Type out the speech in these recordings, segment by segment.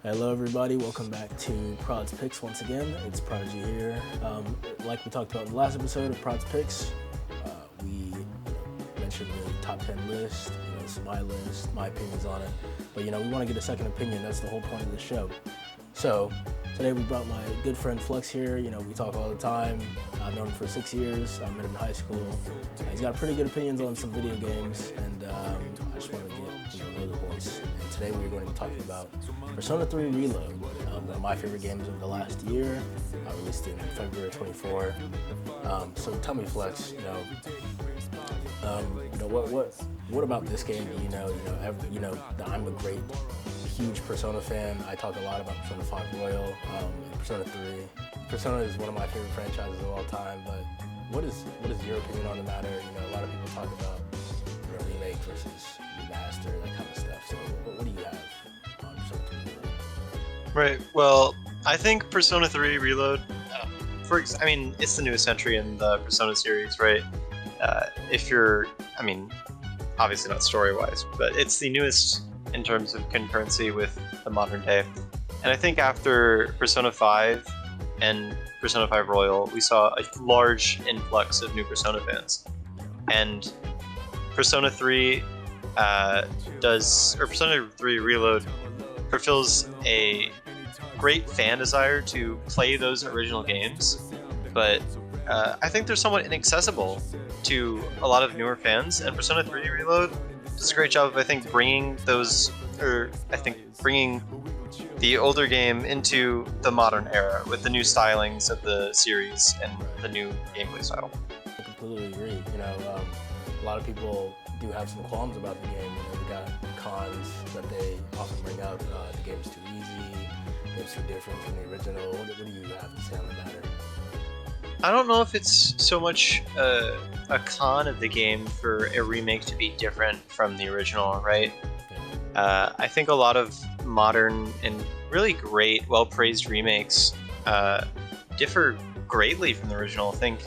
Hello everybody, welcome back to PROD'S Picks once again. It's Prodigy here. Like we talked about in the last episode of PROD'S Picks, we mentioned the top 10 list, it's my list, my opinions on it. But we want to get a second opinion, that's the whole point of the show. So today we brought my good friend Flux here. We talk all the time. I've known him for 6 years. I met him in high school. He's got pretty good opinions on some video games, and I just wanted to get know the voice. And today we're going to be talking about Persona 3 Reload, one of my favorite games of the last year, released in February 24. So tell me, Flex, what about this game do you know? That I'm a huge Persona fan. I talk a lot about Persona 5 Royal, and Persona 3. Persona is one of my favorite franchises of all time, but what is your opinion on the matter? A lot of people talk about remake versus remaster, that kind of stuff. So what do you have on Persona 3 Reload? Right. Well, I think Persona 3 Reload, it's the newest entry in the Persona series, right? Obviously not story-wise, but it's the newest in terms of concurrency with the modern day. And I think after Persona 5 and Persona 5 Royal, we saw a large influx of new Persona fans. And Persona 3 Persona 3 Reload fulfills a great fan desire to play those original games, but I think they're somewhat inaccessible to a lot of newer fans, and Persona 3 Reload does a great job of, bringing the older game into the modern era with the new stylings of the series and the new gameplay style. I completely agree. A lot of people do have some qualms about the game. They got cons that they often bring up. The game's too easy, the game's too different from the original. What do you have to say on the matter? I don't know if it's so much a con of the game for a remake to be different from the original, right? I think a lot of modern and really great, well-praised remakes differ greatly from the original. Think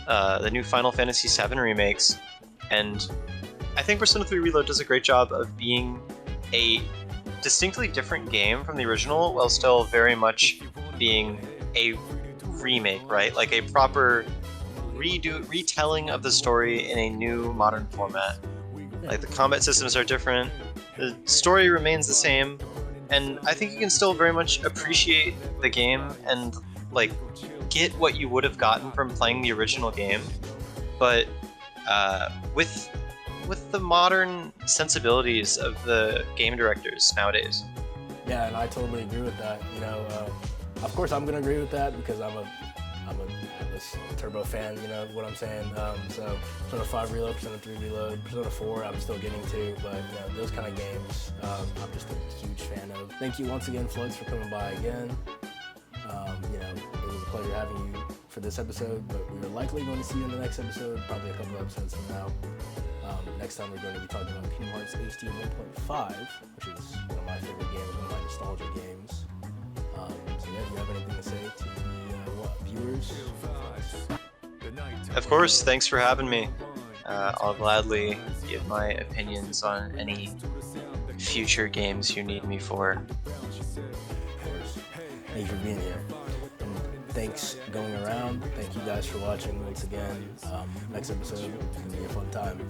the new Final Fantasy VII remakes, and I think Persona 3 Reload does a great job of being a distinctly different game from the original, while still very much being a remake, right? Like a proper retelling of the story in a new modern format. Like the combat systems are different, the story remains the same, and I think you can still very much appreciate the game and get what you would have gotten from playing the original game, but with the modern sensibilities of the game directors nowadays. Yeah, and I totally agree with that. Of course, I'm gonna agree with that because I'm a Atlas Turbo fan. You know what I'm saying? So Persona 5 Reload, Persona 3 Reload, Persona 4, I'm still getting to, but those kind of games, I'm just a huge fan of. Thank you once again, Flux, for coming by again. It was a pleasure having you for this episode, but we are likely going to see you in the next episode, probably a couple episodes from now. Next time we're going to be talking about Kingdom Hearts HD 1.5, which is one of my favorite games, one of my nostalgia games. Do you have anything to say to the viewers? Of course, thanks for having me. I'll gladly give my opinions on any future games you need me for. Of course. Thank you for being here. And thanks going around. Thank you guys for watching once again. Next episode is going to be a fun time.